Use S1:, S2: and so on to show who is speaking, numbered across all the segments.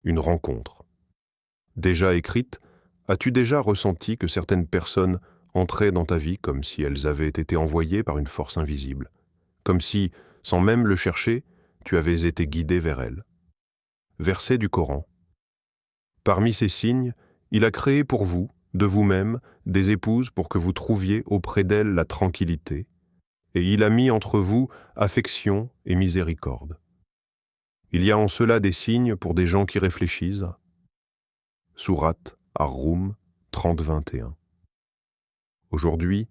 S1: Une rencontre. Déjà écrite, as-tu déjà ressenti que certaines personnes entraient dans ta vie comme si elles avaient été envoyées par une force invisible, comme si, sans même le chercher, tu avais été guidé vers elles? Verset du Coran. Parmi ces signes, il a créé pour vous, de vous-même, des épouses pour que vous trouviez auprès d'elles la tranquillité, et il a mis entre vous affection et miséricorde. Il y a en cela des signes pour des gens qui réfléchissent. Sourate Ar-Rum 30-21. Aujourd'hui,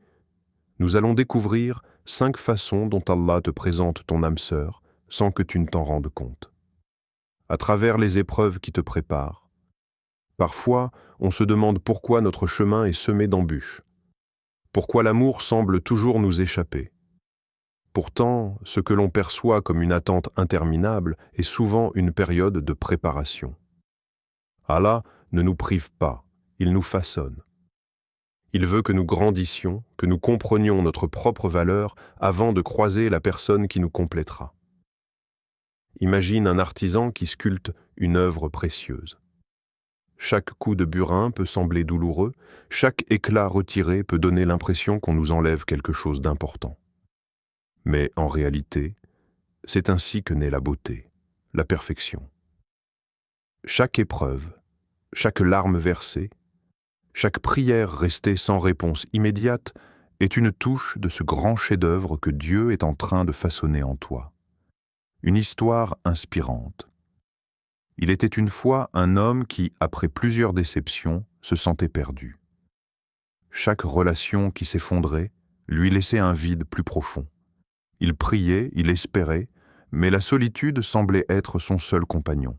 S1: nous allons découvrir 5 façons dont Allah te présente ton âme sœur sans que tu ne t'en rendes compte. À travers les épreuves qui te préparent, parfois on se demande pourquoi notre chemin est semé d'embûches, pourquoi l'amour semble toujours nous échapper. Pourtant, ce que l'on perçoit comme une attente interminable est souvent une période de préparation. Allah ne nous prive pas, il nous façonne. Il veut que nous grandissions, que nous comprenions notre propre valeur avant de croiser la personne qui nous complétera. Imagine un artisan qui sculpte une œuvre précieuse. Chaque coup de burin peut sembler douloureux, chaque éclat retiré peut donner l'impression qu'on nous enlève quelque chose d'important. Mais en réalité, c'est ainsi que naît la beauté, la perfection. Chaque épreuve, chaque larme versée, chaque prière restée sans réponse immédiate est une touche de ce grand chef-d'œuvre que Dieu est en train de façonner en toi. Une histoire inspirante. Il était une fois un homme qui, après plusieurs déceptions, se sentait perdu. Chaque relation qui s'effondrait lui laissait un vide plus profond. Il priait, il espérait, mais la solitude semblait être son seul compagnon.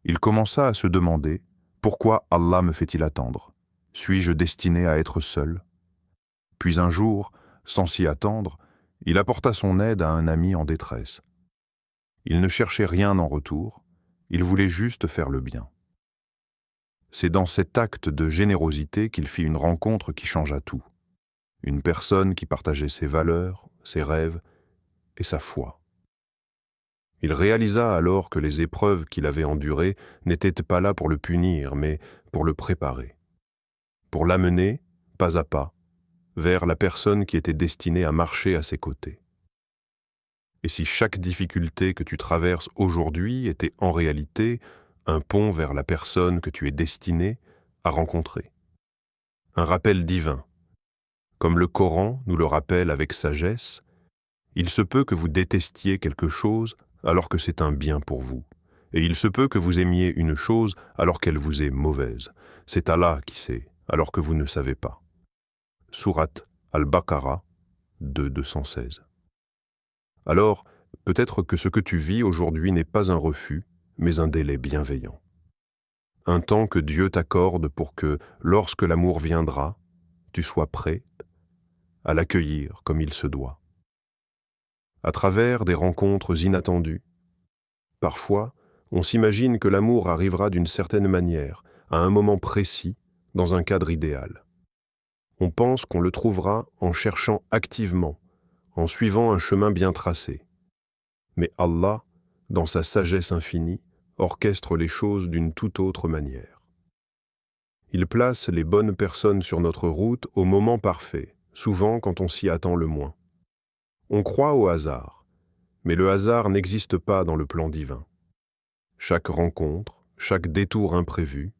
S1: Il commença à se demander « Pourquoi Allah me fait-il attendre? Suis-je destiné à être seul ?» Puis un jour, sans s'y attendre, il apporta son aide à un ami en détresse. Il ne cherchait rien en retour, il voulait juste faire le bien. C'est dans cet acte de générosité qu'il fit une rencontre qui changea tout. Une personne qui partageait ses valeurs, ses rêves et sa foi. Il réalisa alors que les épreuves qu'il avait endurées n'étaient pas là pour le punir, mais pour le préparer. Pour l'amener, pas à pas, vers la personne qui était destinée à marcher à ses côtés. Et si chaque difficulté que tu traverses aujourd'hui était en réalité un pont vers la personne que tu es destiné à rencontrer? Un rappel divin. Comme le Coran nous le rappelle avec sagesse, il se peut que vous détestiez quelque chose alors que c'est un bien pour vous, et il se peut que vous aimiez une chose alors qu'elle vous est mauvaise. C'est Allah qui sait, alors que vous ne savez pas. Sourate Al-Baqarah 2:216. Alors, peut-être que ce que tu vis aujourd'hui n'est pas un refus, mais un délai bienveillant. Un temps que Dieu t'accorde pour que, lorsque l'amour viendra, tu sois prêt à l'accueillir comme il se doit. À travers des rencontres inattendues, parfois, on s'imagine que l'amour arrivera d'une certaine manière, à un moment précis, dans un cadre idéal. On pense qu'on le trouvera en cherchant activement, en suivant un chemin bien tracé. Mais Allah, dans sa sagesse infinie, orchestre les choses d'une toute autre manière. Il place les bonnes personnes sur notre route au moment parfait, souvent quand on s'y attend le moins. On croit au hasard, mais le hasard n'existe pas dans le plan divin. Chaque rencontre, chaque détour imprévu,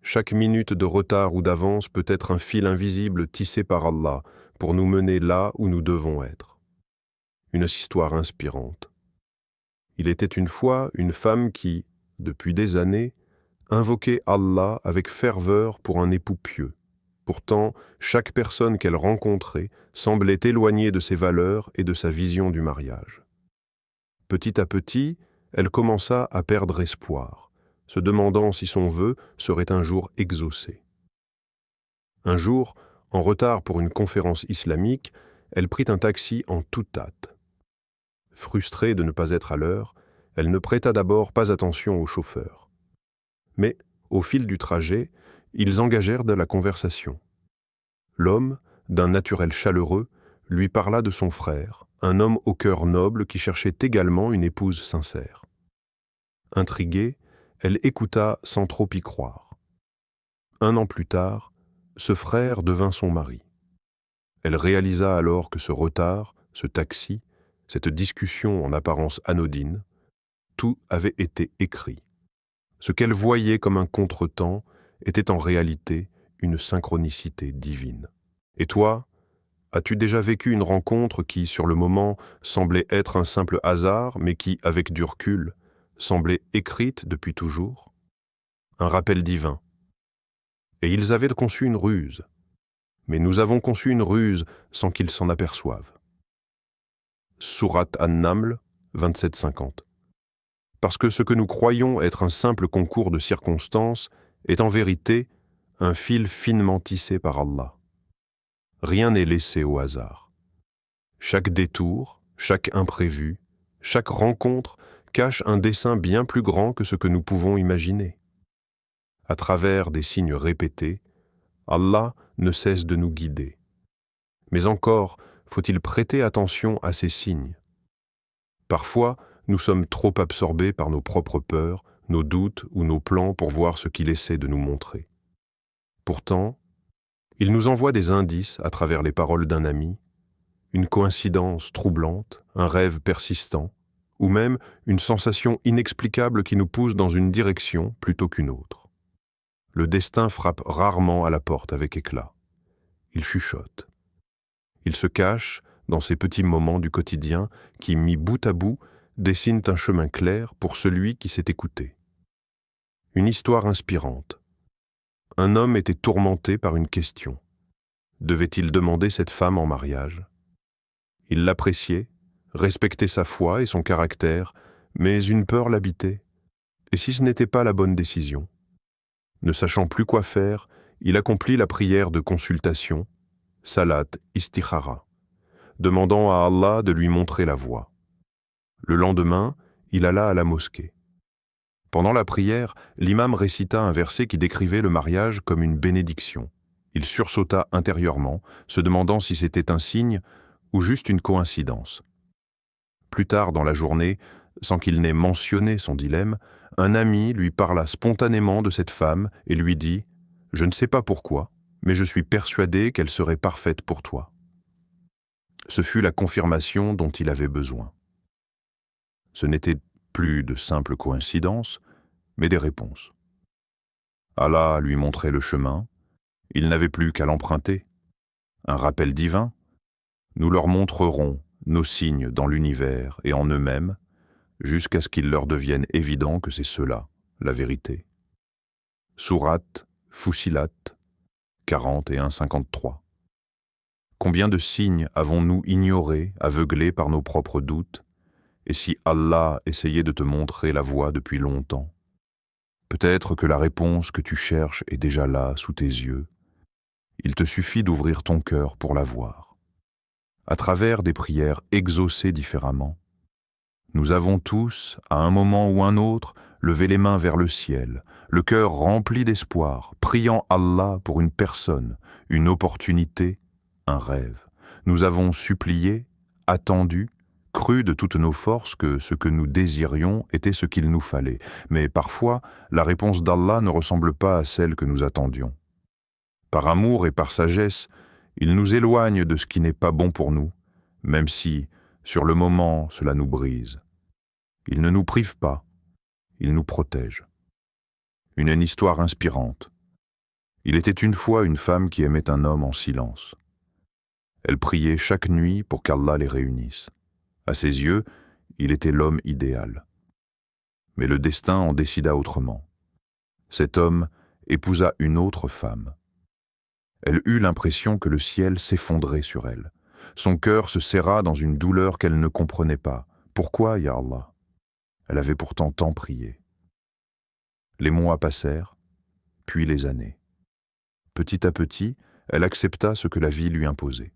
S1: chaque minute de retard ou d'avance peut être un fil invisible tissé par Allah pour nous mener là où nous devons être. Une histoire inspirante. Il était une fois une femme qui, depuis des années, invoquait Allah avec ferveur pour un époux pieux. Pourtant, chaque personne qu'elle rencontrait semblait éloignée de ses valeurs et de sa vision du mariage. Petit à petit, elle commença à perdre espoir, se demandant si son vœu serait un jour exaucé. Un jour, en retard pour une conférence islamique, elle prit un taxi en toute hâte. Frustrée de ne pas être à l'heure, elle ne prêta d'abord pas attention au chauffeur. Mais, au fil du trajet, ils engagèrent de la conversation. L'homme, d'un naturel chaleureux, lui parla de son frère, un homme au cœur noble qui cherchait également une épouse sincère. Intriguée, Elle écouta sans trop y croire. 1 an plus tard, ce frère devint son mari. Elle réalisa alors que ce retard, ce taxi, cette discussion en apparence anodine, tout avait été écrit. Ce qu'elle voyait comme un contretemps était en réalité une synchronicité divine. Et toi, as-tu déjà vécu une rencontre qui, sur le moment, semblait être un simple hasard, mais qui, avec du recul, semblait écrite depuis toujours? Un rappel divin. Et ils avaient conçu une ruse. Mais nous avons conçu une ruse sans qu'ils s'en aperçoivent. Sourate An-Naml 27-50. Parce que ce que nous croyons être un simple concours de circonstances est en vérité un fil finement tissé par Allah. Rien n'est laissé au hasard. Chaque détour, chaque imprévu, chaque rencontre cache un dessein bien plus grand que ce que nous pouvons imaginer. À travers des signes répétés, Allah ne cesse de nous guider. Mais encore, faut-il prêter attention à ces signes. Parfois, nous sommes trop absorbés par nos propres peurs, nos doutes ou nos plans pour voir ce qu'il essaie de nous montrer. Pourtant, il nous envoie des indices à travers les paroles d'un ami, une coïncidence troublante, un rêve persistant, ou même une sensation inexplicable qui nous pousse dans une direction plutôt qu'une autre. Le destin frappe rarement à la porte avec éclat. Il chuchote. Il se cache dans ces petits moments du quotidien qui, mis bout à bout, dessinent un chemin clair pour celui qui s'est écouté. Une histoire inspirante. Un homme était tourmenté par une question. Devait-il demander cette femme en mariage? Il l'appréciait, respectait sa foi et son caractère, mais une peur l'habitait. Et si ce n'était pas la bonne décision? Ne sachant plus quoi faire, il accomplit la prière de consultation, Salat Istikhara, demandant à Allah de lui montrer la voie. Le lendemain, il alla à la mosquée. Pendant la prière, l'imam récita un verset qui décrivait le mariage comme une bénédiction. Il sursauta intérieurement, se demandant si c'était un signe ou juste une coïncidence. Plus tard dans la journée, sans qu'il n'ait mentionné son dilemme, un ami lui parla spontanément de cette femme et lui dit « Je ne sais pas pourquoi, mais je suis persuadé qu'elle serait parfaite pour toi. » Ce fut la confirmation dont il avait besoin. Ce n'était plus de simples coïncidences, mais des réponses. Allah lui montrait le chemin, il n'avait plus qu'à l'emprunter. Un rappel divin, nous leur montrerons nos signes dans l'univers et en eux-mêmes, jusqu'à ce qu'il leur devienne évident que c'est cela, la vérité. Sourate Fussilat 41-53. Combien de signes avons-nous ignorés, aveuglés par nos propres doutes, et si Allah essayait de te montrer la voie depuis longtemps? Peut-être que la réponse que tu cherches est déjà là, sous tes yeux. Il te suffit d'ouvrir ton cœur pour la voir. À travers des prières exaucées différemment, nous avons tous, à un moment ou un autre, levé les mains vers le ciel, le cœur rempli d'espoir, priant Allah pour une personne, une opportunité, un rêve. Nous avons supplié, attendu, cru de toutes nos forces que ce que nous désirions était ce qu'il nous fallait. Mais parfois, la réponse d'Allah ne ressemble pas à celle que nous attendions. Par amour et par sagesse, il nous éloigne de ce qui n'est pas bon pour nous, même si, sur le moment, cela nous brise. Il ne nous prive pas, il nous protège. Une histoire inspirante. Il était une fois une femme qui aimait un homme en silence. Elle priait chaque nuit pour qu'Allah les réunisse. À ses yeux, il était l'homme idéal. Mais le destin en décida autrement. Cet homme épousa une autre femme. Elle eut l'impression que le ciel s'effondrait sur elle. Son cœur se serra dans une douleur qu'elle ne comprenait pas. Pourquoi, ya Allah? Elle avait pourtant tant prié. Les mois passèrent, puis les années. Petit à petit, elle accepta ce que la vie lui imposait.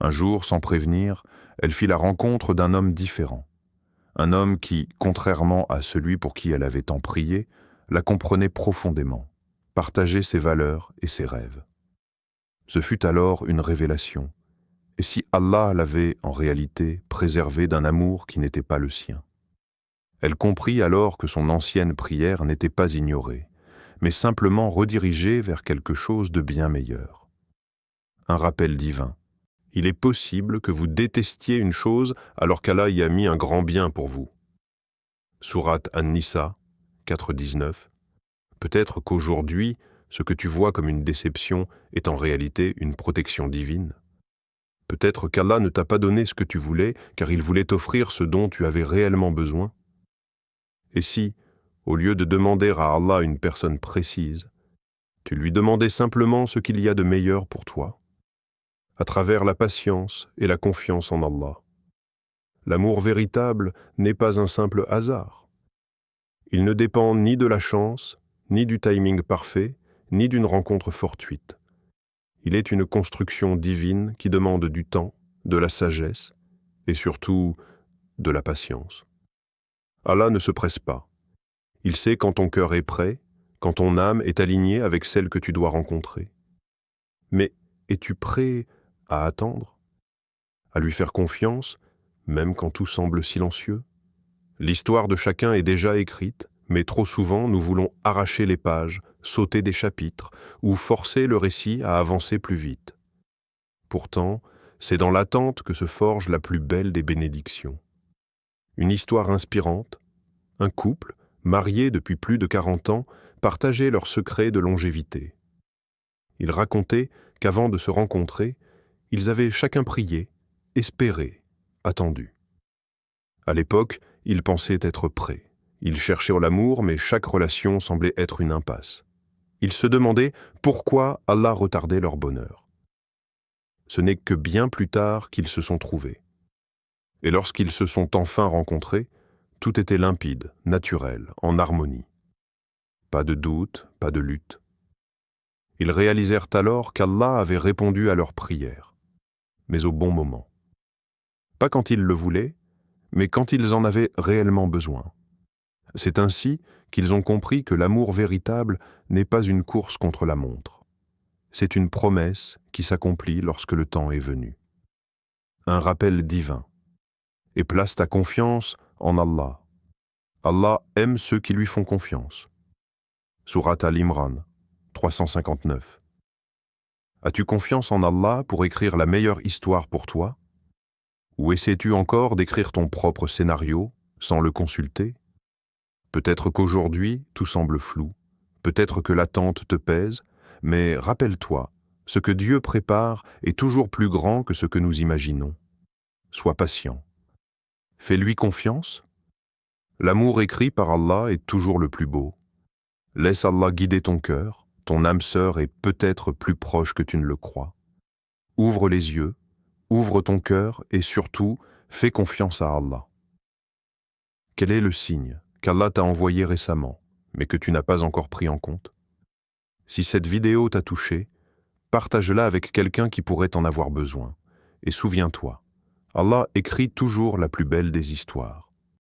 S1: Un jour, sans prévenir, elle fit la rencontre d'un homme différent. Un homme qui, contrairement à celui pour qui elle avait tant prié, la comprenait profondément, partageait ses valeurs et ses rêves. Ce fut alors une révélation. Et si Allah l'avait, en réalité, préservée d'un amour qui n'était pas le sien? Elle comprit alors que son ancienne prière n'était pas ignorée, mais simplement redirigée vers quelque chose de bien meilleur. Un rappel divin. Il est possible que vous détestiez une chose alors qu'Allah y a mis un grand bien pour vous. Sourate An-Nisa, 4.19. Peut-être qu'aujourd'hui, ce que tu vois comme une déception est en réalité une protection divine. Peut-être qu'Allah ne t'a pas donné ce que tu voulais car il voulait t'offrir ce dont tu avais réellement besoin. Et si, au lieu de demander à Allah une personne précise, tu lui demandais simplement ce qu'il y a de meilleur pour toi, à travers la patience et la confiance en Allah. L'amour véritable n'est pas un simple hasard. Il ne dépend ni de la chance, ni du timing parfait, ni d'une rencontre fortuite. Il est une construction divine qui demande du temps, de la sagesse et surtout de la patience. Allah ne se presse pas. Il sait quand ton cœur est prêt, quand ton âme est alignée avec celle que tu dois rencontrer. Mais es-tu prêt à attendre, à lui faire confiance, même quand tout semble silencieux? L'histoire de chacun est déjà écrite, mais trop souvent nous voulons arracher les pages, sauter des chapitres ou forcer le récit à avancer plus vite. Pourtant, c'est dans l'attente que se forge la plus belle des bénédictions. Une histoire inspirante, un couple, marié depuis plus de 40 ans, partageait leurs secrets de longévité. Ils racontaient qu'avant de se rencontrer, ils avaient chacun prié, espéré, attendu. À l'époque, ils pensaient être prêts. Ils cherchaient l'amour, mais chaque relation semblait être une impasse. Ils se demandaient pourquoi Allah retardait leur bonheur. Ce n'est que bien plus tard qu'ils se sont trouvés. Et lorsqu'ils se sont enfin rencontrés, tout était limpide, naturel, en harmonie. Pas de doute, pas de lutte. Ils réalisèrent alors qu'Allah avait répondu à leurs prières, mais au bon moment. Pas quand ils le voulaient, mais quand ils en avaient réellement besoin. C'est ainsi qu'ils ont compris que l'amour véritable n'est pas une course contre la montre. C'est une promesse qui s'accomplit lorsque le temps est venu. Un rappel divin. Et place ta confiance en Allah. Allah aime ceux qui lui font confiance. Sourate Al-Imran, 359. As-tu confiance en Allah pour écrire la meilleure histoire pour toi? Ou essaies-tu encore d'écrire ton propre scénario sans le consulter? Peut-être qu'aujourd'hui, tout semble flou. Peut-être que l'attente te pèse, mais rappelle-toi, ce que Dieu prépare est toujours plus grand que ce que nous imaginons. Sois patient. Fais-lui confiance. L'amour écrit par Allah est toujours le plus beau. Laisse Allah guider ton cœur, ton âme sœur est peut-être plus proche que tu ne le crois. Ouvre les yeux, ouvre ton cœur et surtout, fais confiance à Allah. Quel est le signe qu'Allah t'a envoyé récemment, mais que tu n'as pas encore pris en compte? Si cette vidéo t'a touché, partage-la avec quelqu'un qui pourrait en avoir besoin. Et souviens-toi, Allah écrit toujours la plus belle des histoires.